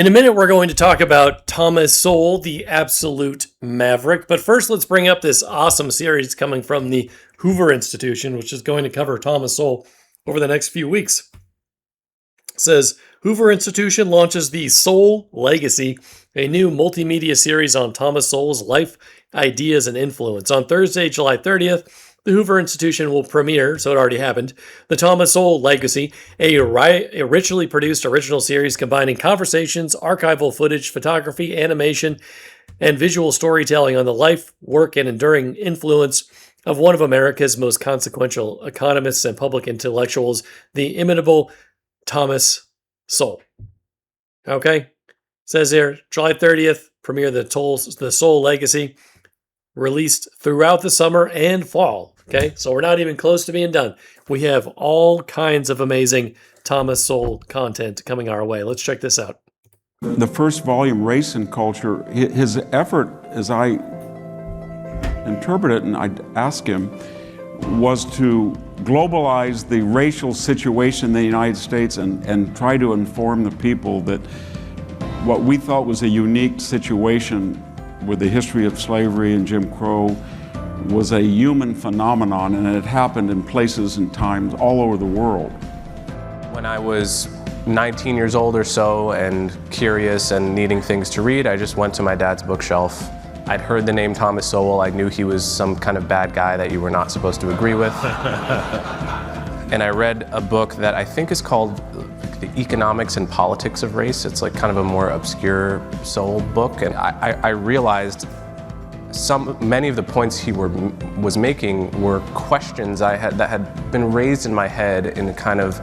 In a minute, we're going to talk about Thomas Sowell, the absolute maverick. But first, let's bring up this awesome series coming from the Hoover Institution, which is going to cover Thomas Sowell over the next few weeks. It says, Hoover Institution launches the Sowell Legacy, a new multimedia series on Thomas Sowell's life, ideas, and influence. On Thursday, July 30th, the Hoover Institution will premiere, so it already happened, the Thomas Sowell Legacy, a richly produced original series combining conversations, archival footage, photography, animation, and visual storytelling on the life, work, and enduring influence of one of America's most consequential economists and public intellectuals, the inimitable Thomas Sowell. Okay? Says here, July 30th, premiere the Sowell Legacy, released throughout the summer and fall. Okay, so we're not even close to being done. We have all kinds of amazing Thomas Sowell content coming our way. Let's check this out. The first volume, Race and Culture, his effort, as I interpret it and I ask him, was to globalize the racial situation in the United States and try to inform the people that what we thought was a unique situation with the history of slavery and Jim Crow was a human phenomenon, and it happened in places and times all over the world. When I was 19 years old or so and curious and needing things to read, I just went to my dad's bookshelf. I'd heard the name Thomas Sowell. I knew he was some kind of bad guy that you were not supposed to agree with. And I read a book that I think is called The Economics and Politics of Race. It's like kind of a more obscure Sowell book. And I realized many of the points he was making were questions that had been raised in my head in a kind of,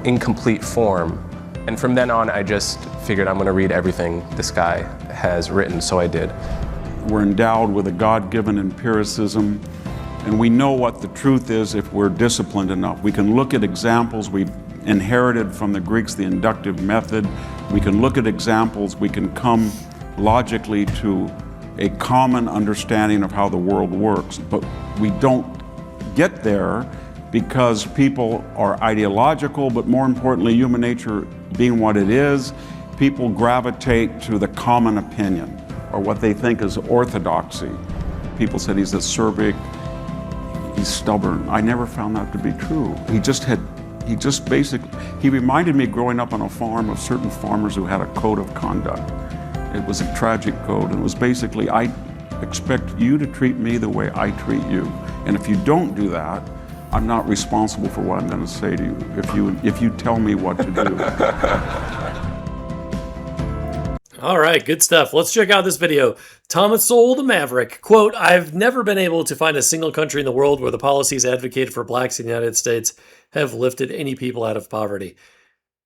incomplete form. And from then on, I just figured I'm going to read everything this guy has written, so I did. We're endowed with a God-given empiricism, and we know what the truth is if we're disciplined enough. We can look at examples we've inherited from the Greeks, the inductive method. We can look at examples, we can come logically to a common understanding of how the world works, but we don't get there because people are ideological, but more importantly, human nature being what it is, people gravitate to the common opinion, or what they think is orthodoxy. People said he's acerbic, he's stubborn. I never found that to be true. He reminded me growing up on a farm of certain farmers who had a code of conduct. It was a tragic code, and it was basically, I expect you to treat me the way I treat you. And if you don't do that, I'm not responsible for what I'm going to say to you if you tell me what to do. All right, good stuff. Let's check out this video. Thomas Sowell, the Maverick. Quote, I've never been able to find a single country in the world where the policies advocated for blacks in the United States have lifted any people out of poverty.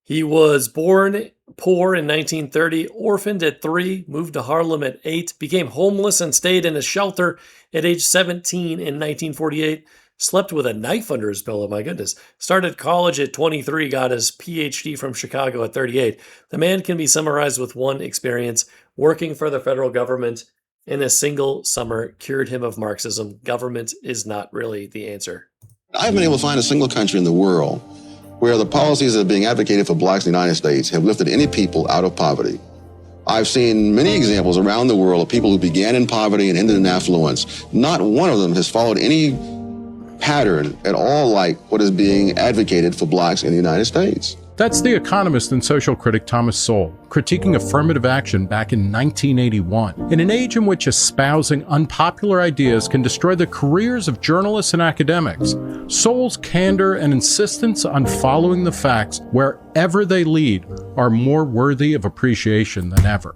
He was born poor in 1930, orphaned at 3, moved to Harlem at 8, became homeless and stayed in a shelter at age 17 in 1948, slept with a knife under his pillow, my goodness, started college at 23, got his PhD from Chicago at 38. The man can be summarized with one experience: working for the federal government in a single summer cured him of Marxism. Government is not really the answer. I've been able to find a single country in the world where the policies that are being advocated for blacks in the United States have lifted any people out of poverty. I've seen many examples around the world of people who began in poverty and ended in affluence. Not one of them has followed any pattern at all like what is being advocated for blacks in the United States. That's the economist and social critic Thomas Sowell, critiquing affirmative action back in 1981. In an age in which espousing unpopular ideas can destroy the careers of journalists and academics, Sowell's candor and insistence on following the facts wherever they lead are more worthy of appreciation than ever.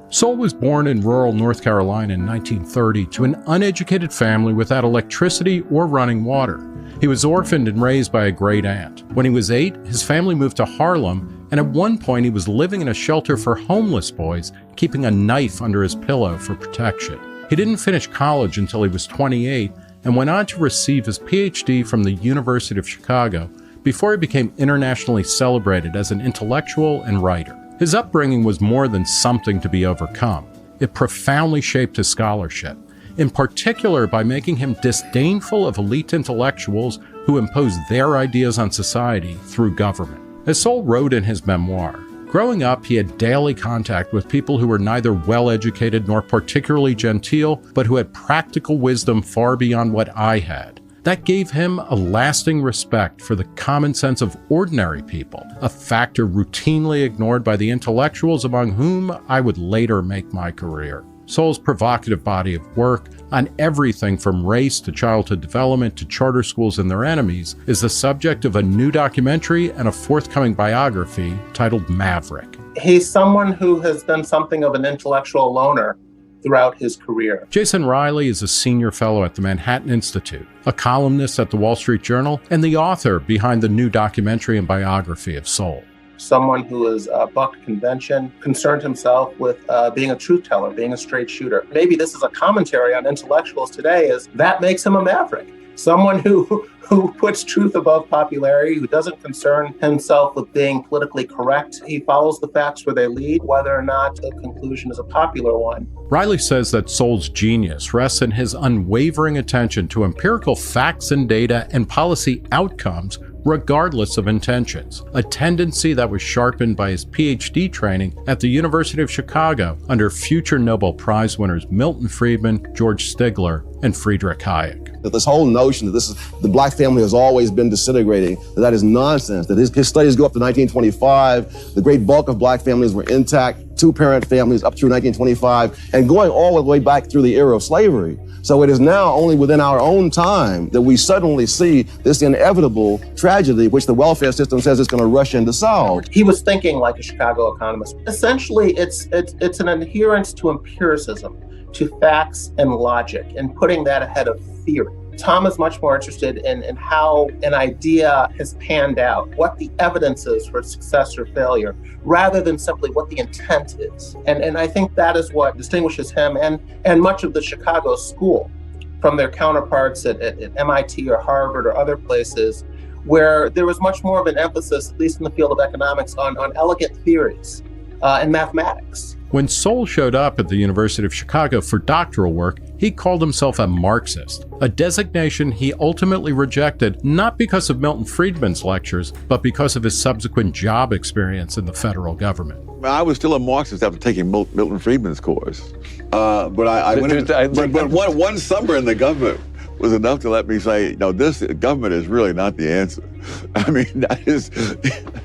Sowell was born in rural North Carolina in 1930 to an uneducated family without electricity or running water. He was orphaned and raised by a great aunt. When he was 8, his family moved to Harlem, and at one point he was living in a shelter for homeless boys, keeping a knife under his pillow for protection. He didn't finish college until he was 28 and went on to receive his PhD from the University of Chicago before he became internationally celebrated as an intellectual and writer. His upbringing was more than something to be overcome. It profoundly shaped his scholarship, in particular by making him disdainful of elite intellectuals who impose their ideas on society through government. As Sowell wrote in his memoir, Growing up, he had daily contact with people who were neither well-educated nor particularly genteel, but who had practical wisdom far beyond what I had. That gave him a lasting respect for the common sense of ordinary people, a factor routinely ignored by the intellectuals among whom I would later make my career. Sowell's provocative body of work on everything from race to childhood development to charter schools and their enemies is the subject of a new documentary and a forthcoming biography titled Maverick. He's someone who has been something of an intellectual loner throughout his career. Jason Riley is a senior fellow at the Manhattan Institute, a columnist at the Wall Street Journal, and the author behind the new documentary and biography of Sowell. Someone who has bucked convention, concerned himself with being a truth teller, being a straight shooter. Maybe this is a commentary on intellectuals today, is that makes him a maverick. Someone who puts truth above popularity, who doesn't concern himself with being politically correct. He follows the facts where they lead, whether or not the conclusion is a popular one. Riley says that Sowell's genius rests in his unwavering attention to empirical facts and data and policy outcomes regardless of intentions, a tendency that was sharpened by his PhD training at the University of Chicago under future Nobel Prize winners Milton Friedman, George Stigler, and Friedrich Hayek. That this whole notion that the black family has always been disintegrating, that is nonsense, that his studies go up to 1925, the great bulk of black families were intact, two-parent families up through 1925, and going all the way back through the era of slavery. So it is now only within our own time that we suddenly see this inevitable tragedy, which the welfare system says it's going to rush in to solve. He was thinking like a Chicago economist. Essentially, it's an adherence to empiricism, to facts and logic, and putting that ahead of theory. Tom is much more interested in how an idea has panned out, what the evidence is for success or failure, rather than simply what the intent is. And I think that is what distinguishes him and much of the Chicago school from their counterparts at MIT or Harvard or other places, where there was much more of an emphasis, at least in the field of economics, on elegant theories and mathematics. When Sowell showed up at the University of Chicago for doctoral work, he called himself a Marxist, a designation he ultimately rejected not because of Milton Friedman's lectures, but because of his subsequent job experience in the federal government. I was still a Marxist after taking Milton Friedman's course, but one summer in the government was enough to let me say, no, this government is really not the answer. I mean, that is...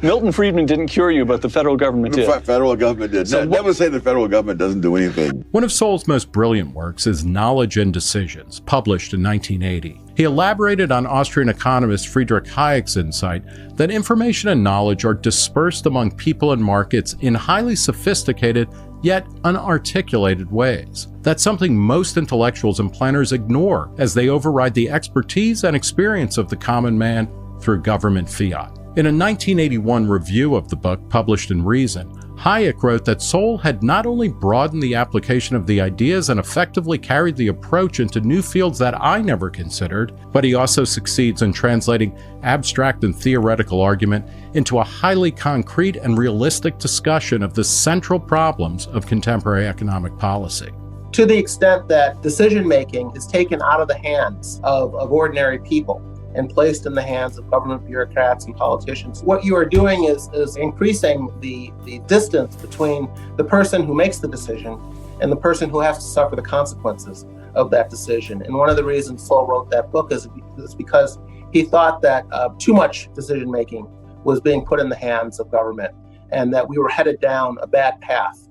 Milton Friedman didn't cure you, but the federal government did. The federal government did. So never say the federal government doesn't do anything. One of Sowell's most brilliant works is Knowledge and Decisions, published in 1980. He elaborated on Austrian economist Friedrich Hayek's insight that information and knowledge are dispersed among people and markets in highly sophisticated yet unarticulated ways. That's something most intellectuals and planners ignore as they override the expertise and experience of the common man through government fiat. In a 1981 review of the book published in Reason, Hayek wrote that Sowell had not only broadened the application of the ideas and effectively carried the approach into new fields that I never considered, but he also succeeds in translating abstract and theoretical argument into a highly concrete and realistic discussion of the central problems of contemporary economic policy. To the extent that decision-making is taken out of the hands of ordinary people and placed in the hands of government bureaucrats and politicians, what you are doing is increasing the distance between the person who makes the decision and the person who has to suffer the consequences of that decision. And one of the reasons Sowell wrote that book is because he thought that too much decision-making was being put in the hands of government, and that we were headed down a bad path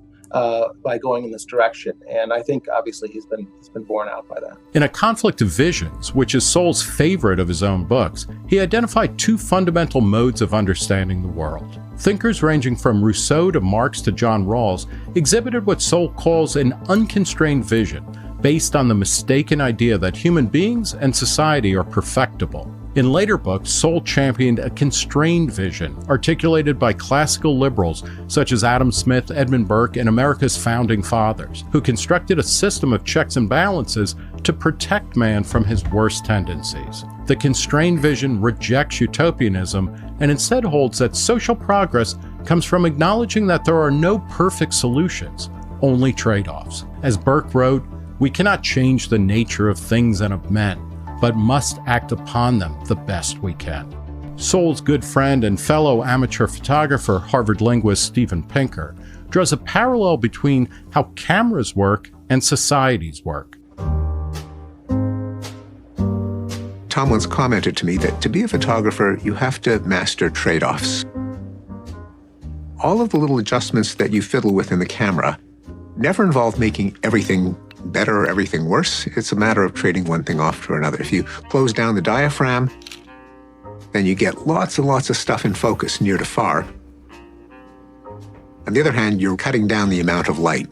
by going in this direction. And I think obviously he's been borne out by that. In A Conflict of Visions, which is Sowell's favorite of his own books, he identified two fundamental modes of understanding the world. Thinkers ranging from Rousseau to Marx to John Rawls exhibited what Sowell calls an unconstrained vision, based on the mistaken idea that human beings and society are perfectible. In later books, Sowell championed a constrained vision, articulated by classical liberals such as Adam Smith, Edmund Burke, and America's founding fathers, who constructed a system of checks and balances to protect man from his worst tendencies. The constrained vision rejects utopianism and instead holds that social progress comes from acknowledging that there are no perfect solutions, only trade-offs. As Burke wrote, "We cannot change the nature of things and of men, but must act upon them the best we can." Sowell's good friend and fellow amateur photographer, Harvard linguist Steven Pinker, draws a parallel between how cameras work and societies work. Tom once commented to me that to be a photographer, you have to master trade-offs. All of the little adjustments that you fiddle with in the camera never involve making everything better or everything worse. It's a matter of trading one thing off to another. If you close down the diaphragm, then you get lots and lots of stuff in focus near to far. On the other hand, you're cutting down the amount of light.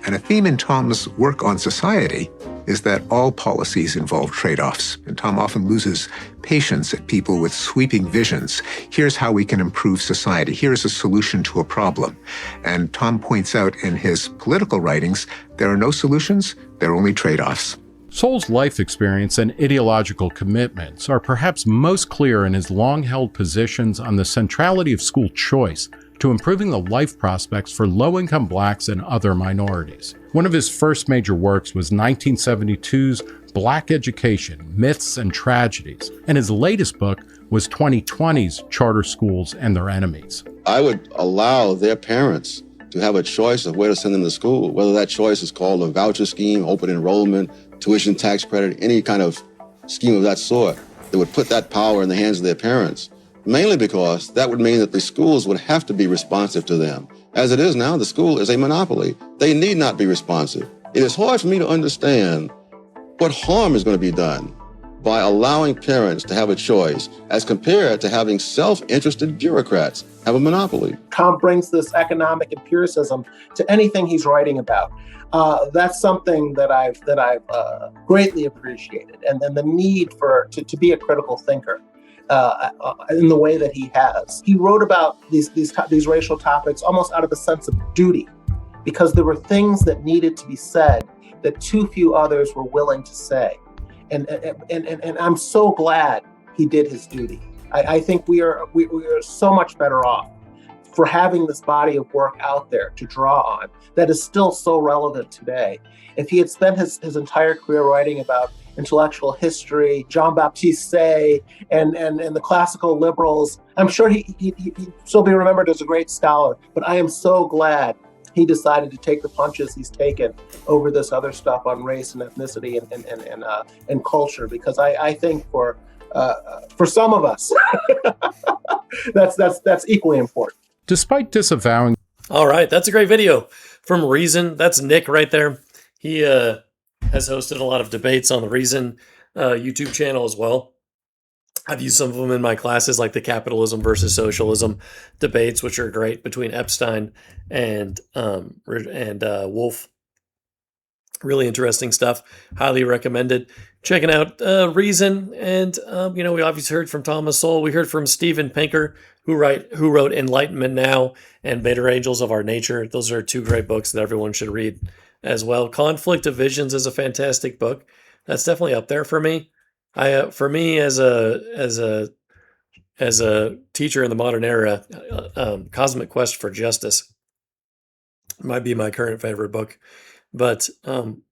And a theme in Tom's work on society is that all policies involve trade-offs, and Tom often loses patience at people with sweeping visions. Here's how we can improve society. Here's a solution to a problem. And Tom points out in his political writings, there are no solutions, there are only trade-offs. Sowell's life experience and ideological commitments are perhaps most clear in his long-held positions on the centrality of school choice to improving the life prospects for low-income blacks and other minorities. One of his first major works was 1972's Black Education, Myths and Tragedies, and his latest book was 2020's Charter Schools and Their Enemies. I would allow their parents to have a choice of where to send them to school, whether that choice is called a voucher scheme, open enrollment, tuition tax credit, any kind of scheme of that sort. That would put that power in the hands of their parents. Mainly because that would mean that the schools would have to be responsive to them. As it is now, the school is a monopoly. They need not be responsive. It is hard for me to understand what harm is going to be done by allowing parents to have a choice as compared to having self-interested bureaucrats have a monopoly. Tom brings this economic empiricism to anything he's writing about. That's something that I've greatly appreciated, and then the need to be a critical thinker. In the way that he has. He wrote about these racial topics almost out of a sense of duty, because there were things that needed to be said that too few others were willing to say. And I'm so glad he did his duty. I think we are so much better off for having this body of work out there to draw on that is still so relevant today. If he had spent his entire career writing about intellectual history, Jean-Baptiste Say, and the classical liberals, I'm sure he'd still be remembered as a great scholar. But I am so glad he decided to take the punches he's taken over this other stuff on race and ethnicity and culture, because I think for some of us, that's equally important. Despite disavowing. All right, that's a great video from Reason. That's Nick right there. He has hosted a lot of debates on the Reason YouTube channel as well. I've used some of them in my classes, like the capitalism versus socialism debates, which are great, between Epstein and Wolf. Really interesting stuff. Highly recommended checking out Reason. And we obviously heard from Thomas Sowell. We heard from Steven Pinker, who wrote Enlightenment Now and Better Angels of Our Nature. Those are two great books that everyone should read as well. Conflict of Visions is a fantastic book. That's definitely up there for me. For me as a teacher in the modern era, Cosmic Quest for Justice might be my current favorite book. But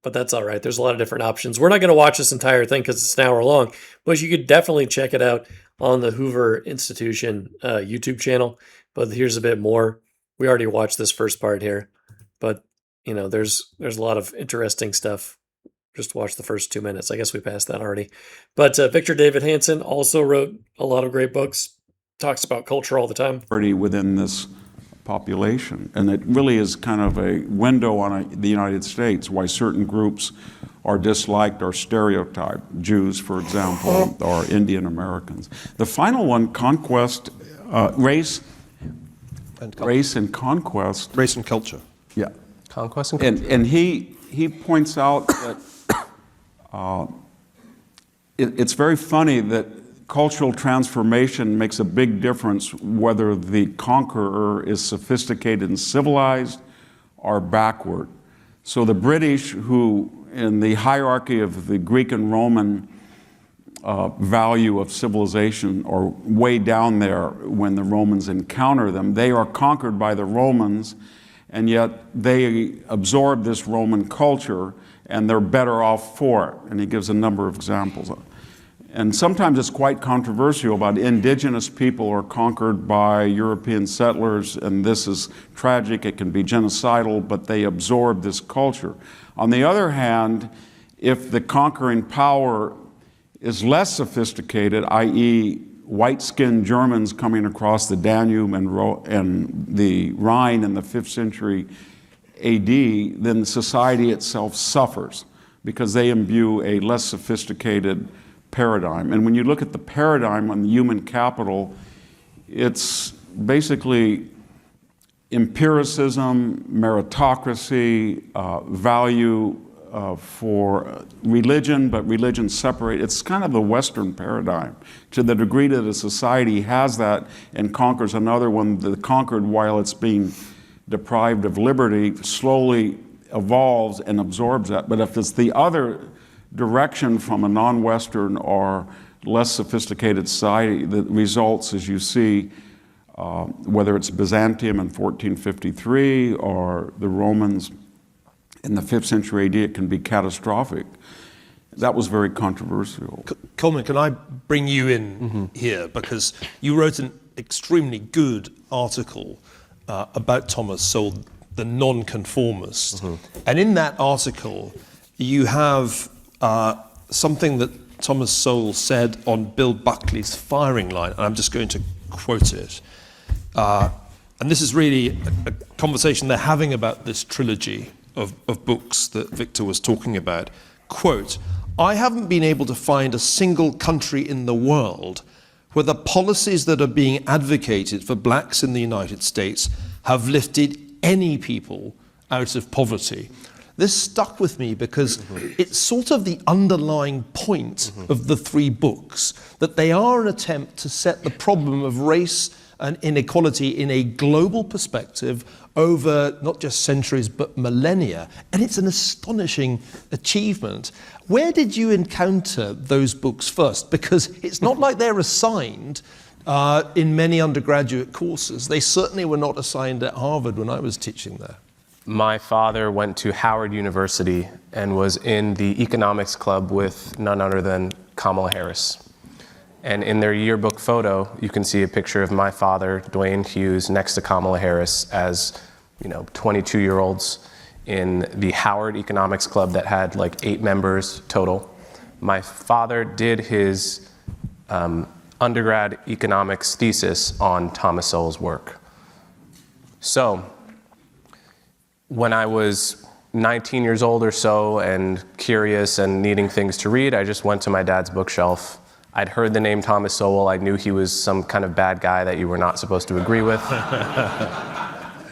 that's all right. There's a lot of different options. We're not going to watch this entire thing because it's an hour long, but you could definitely check it out on the Hoover Institution YouTube channel. But here's a bit more. We already watched this first part here, but there's a lot of interesting stuff. Just watch the first 2 minutes. I guess we passed that already. But Victor David Hanson also wrote a lot of great books. Talks about culture all the time. Within this population, and it really is kind of a window on the United States, why certain groups are disliked or stereotyped. Jews, for example, or Indian Americans. The final one, conquest, race and conquest. Race and culture. Yeah. Conquest and culture. And he points out that it's very funny that cultural transformation makes a big difference whether the conqueror is sophisticated and civilized or backward. So the British, who in the hierarchy of the Greek and Roman value of civilization are way down there when the Romans encounter them, they are conquered by the Romans, and yet they absorb this Roman culture and they're better off for it. And he gives a number of examples. And sometimes it's quite controversial about indigenous people are conquered by European settlers, and this is tragic, it can be genocidal, but they absorb this culture. On the other hand, if the conquering power is less sophisticated, i.e. white-skinned Germans coming across the Danube and the Rhine in the 5th century AD, then society itself suffers because they imbue a less sophisticated paradigm. And when you look at the paradigm on the human capital, it's basically empiricism, meritocracy, value for religion, but religion separate. It's kind of the Western paradigm. To the degree that a society has that and conquers another one, the conquered, while it's being deprived of liberty, slowly evolves and absorbs that. But if it's the other direction from a non-Western or less sophisticated society, the results, as you see, whether it's Byzantium in 1453 or the Romans in the 5th century AD, it can be catastrophic. That was very controversial. Coleman, can I bring you in here? Because you wrote an extremely good article about Thomas Sowell, the nonconformist. And in that article, you have something that Thomas Sowell said on Bill Buckley's firing line, and I'm just going to quote it. And this is really a conversation they're having about this trilogy of books that Victor was talking about. Quote, "I haven't been able to find a single country in the world where the policies that are being advocated for blacks in the United States have lifted any people out of poverty." This stuck with me because it's sort of the underlying point of the three books, that they are an attempt to set the problem of race and inequality in a global perspective over not just centuries but millennia. And it's an astonishing achievement. Where did you encounter those books first? Because it's not like they're assigned in many undergraduate courses. They certainly were not assigned at Harvard when I was teaching there. My father went to Howard University and was in the economics club with none other than Kamala Harris. And in their yearbook photo, you can see a picture of my father, Dwayne Hughes, next to Kamala Harris as, 22-year-olds in the Howard Economics Club that had like 8 members total. My father did his undergrad economics thesis on Thomas Sowell's work. So, when I was 19 years old or so and curious and needing things to read, I just went to my dad's bookshelf. I'd heard the name Thomas Sowell. I knew he was some kind of bad guy that you were not supposed to agree with.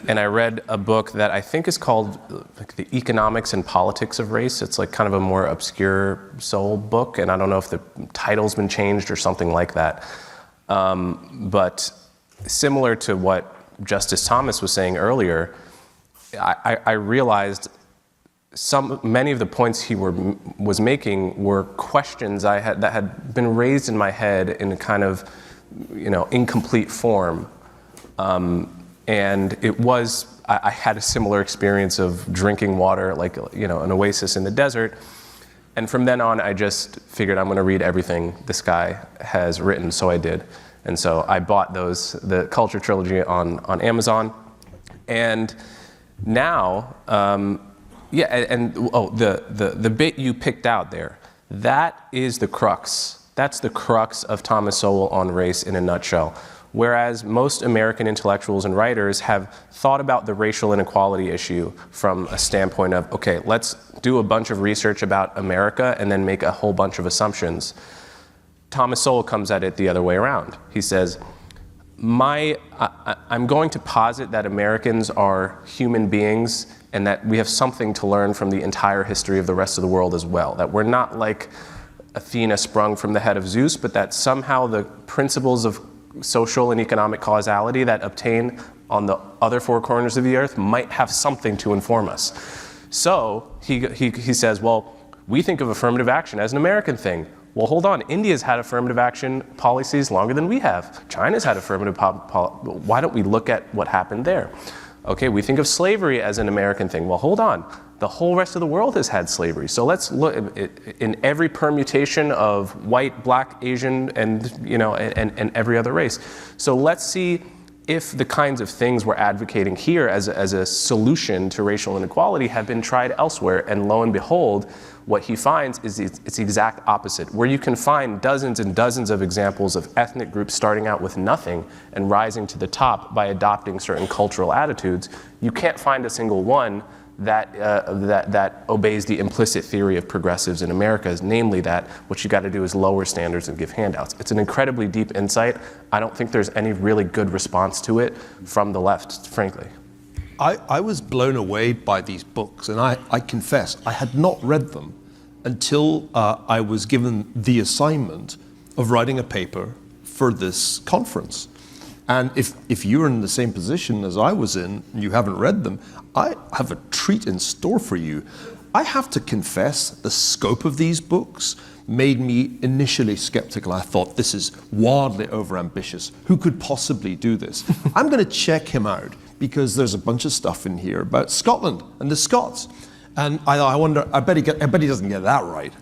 And I read a book that I think is called like The Economics and Politics of Race. It's like kind of a more obscure Sowell book, and I don't know if the title's been changed or something like that. But similar to what Justice Thomas was saying earlier, I realized many of the points he was making were questions that had been raised in my head in a kind of, incomplete form. And it was, I had a similar experience of drinking water, like, an oasis in the desert. And from then on, I just figured I'm going to read everything this guy has written, so I did. And so I bought the Culture Trilogy on Amazon. And now, the bit you picked out there, that is the crux. That's the crux of Thomas Sowell on race in a nutshell. Whereas most American intellectuals and writers have thought about the racial inequality issue from a standpoint of, okay, let's do a bunch of research about America and then make a whole bunch of assumptions. Thomas Sowell comes at it the other way around. He says, I'm going to posit that Americans are human beings and that we have something to learn from the entire history of the rest of the world as well. That we're not like Athena sprung from the head of Zeus, but that somehow the principles of social and economic causality that obtain on the other 4 corners of the earth might have something to inform us. So he says, well, we think of affirmative action as an American thing. Well, hold on, India's had affirmative action policies longer than we have. China's had affirmative why don't we look at what happened there? Okay, we think of slavery as an American thing. Well, hold on. The whole rest of the world has had slavery. So let's look in every permutation of white, black, Asian, and and every other race. So let's see if the kinds of things we're advocating here as a solution to racial inequality have been tried elsewhere. And lo and behold, what he finds is it's the exact opposite, where you can find dozens and dozens of examples of ethnic groups starting out with nothing and rising to the top by adopting certain cultural attitudes. You can't find a single one that obeys the implicit theory of progressives in America, namely that what you got to do is lower standards and give handouts. It's an incredibly deep insight. I don't think there's any really good response to it from the left, frankly. I was blown away by these books, and I confess I had not read them until I was given the assignment of writing a paper for this conference. And if you're in the same position as I was in, and you haven't read them, I have a treat in store for you. I have to confess, the scope of these books made me initially skeptical. I thought, this is wildly overambitious. Who could possibly do this? I'm going to check him out, because there's a bunch of stuff in here about Scotland and the Scots. And I wonder, I bet he doesn't get that right.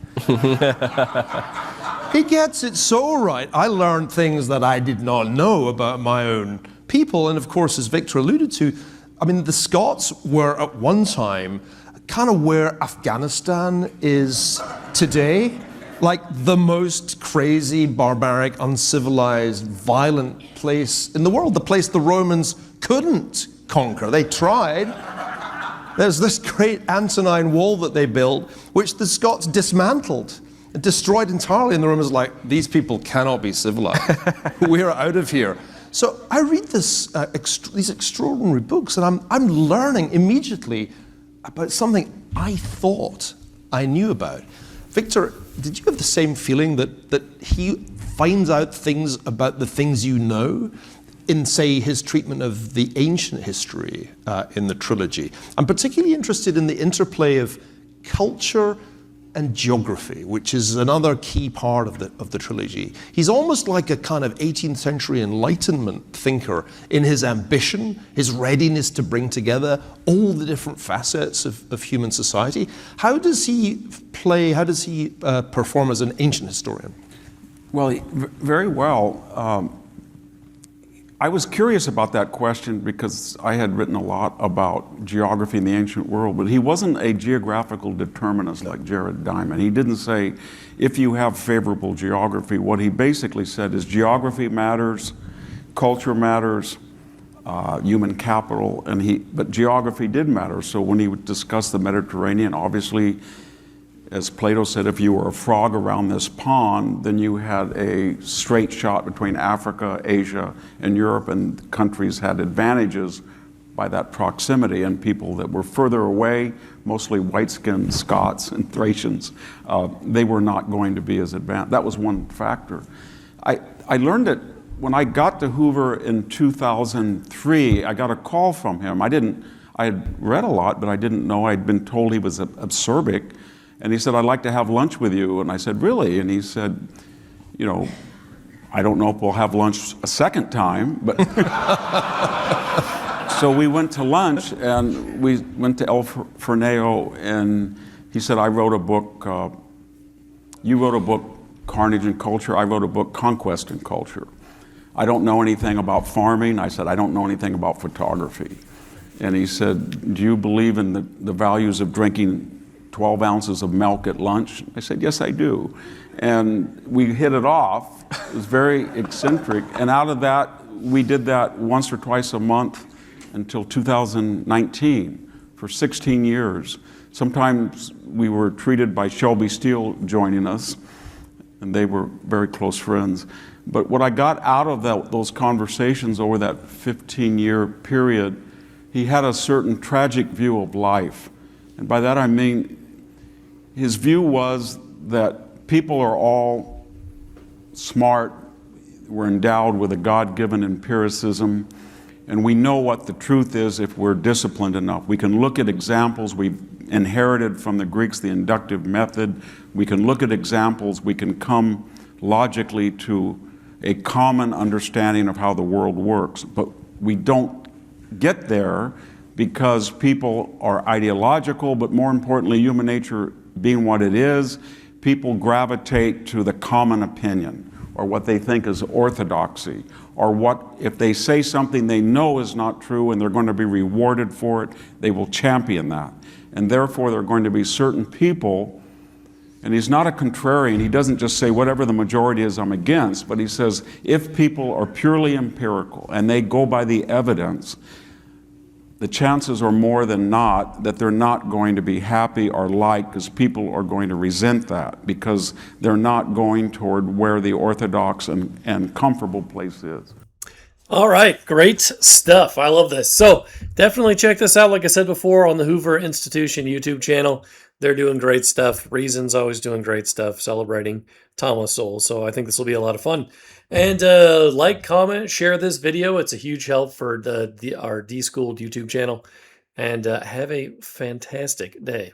He gets it so right. I learned things that I did not know about my own people. And of course, as Victor alluded to, I mean, the Scots were at one time kind of where Afghanistan is today, like the most crazy, barbaric, uncivilized, violent place in the world, the place the Romans couldn't conquer. They tried. There's this great Antonine Wall that they built, which the Scots dismantled, destroyed entirely, and the Romans were like, these people cannot be civilized. We're out of here. So I read these extraordinary books, and I'm learning immediately about something I thought I knew about. Victor, did you have the same feeling that he finds out things about the things you know in, say, his treatment of the ancient history in the trilogy? I'm particularly interested in the interplay of culture and geography, which is another key part of the trilogy. He's almost like a kind of 18th century Enlightenment thinker in his ambition, his readiness to bring together all the different facets of human society. How does he perform as an ancient historian? Well, very well. I was curious about that question because I had written a lot about geography in the ancient world, but he wasn't a geographical determinist like Jared Diamond. He didn't say, if you have favorable geography. What he basically said is geography matters, culture matters, human capital, but geography did matter. So when he would discuss the Mediterranean, obviously, as Plato said, if you were a frog around this pond, then you had a straight shot between Africa, Asia, and Europe, and countries had advantages by that proximity, and people that were further away, mostly white-skinned Scots and Thracians, they were not going to be as advanced. That was one factor. I learned it when I got to Hoover in 2003. I got a call from him. I had read a lot, but I didn't know. I'd been told he was acerbic. And he said, I'd like to have lunch with you. And I said, really? And he said, I don't know if we'll have lunch a second time, but so we went to lunch, and we went to El Forneo, and he said, I wrote a book, you wrote a book, Carnage and Culture. I wrote a book, Conquest and Culture. I don't know anything about farming. I said, I don't know anything about photography. And he said, do you believe in the values of drinking 12 ounces of milk at lunch? I said, yes, I do. And we hit it off. It was very eccentric. And out of that, we did that once or twice a month until 2019 for 16 years. Sometimes we were treated by Shelby Steele joining us, and they were very close friends. But what I got out of those conversations over that 15-year period, he had a certain tragic view of life. And by that I mean, his view was that people are all smart, we're endowed with a God-given empiricism, and we know what the truth is if we're disciplined enough. We can look at examples we've inherited from the Greeks, the inductive method. We can look at examples, we can come logically to a common understanding of how the world works, but we don't get there because people are ideological, but more importantly, human nature being what it is, people gravitate to the common opinion, or what they think is orthodoxy, or what, if they say something they know is not true and they're going to be rewarded for it, they will champion that. And therefore, there are going to be certain people, and he's not a contrarian, he doesn't just say whatever the majority is I'm against, but he says if people are purely empirical and they go by the evidence, the chances are more than not that they're not going to be happy or liked, because people are going to resent that because they're not going toward where the orthodox and comfortable place is. All right, great stuff. I love this. So definitely check this out. Like I said before, on the Hoover Institution YouTube channel, they're doing great stuff. Reason's always doing great stuff, celebrating Thomas Sowell. So I think this will be a lot of fun. And like, comment, share this video. It's a huge help for our D-Schooled YouTube channel. And have a fantastic day.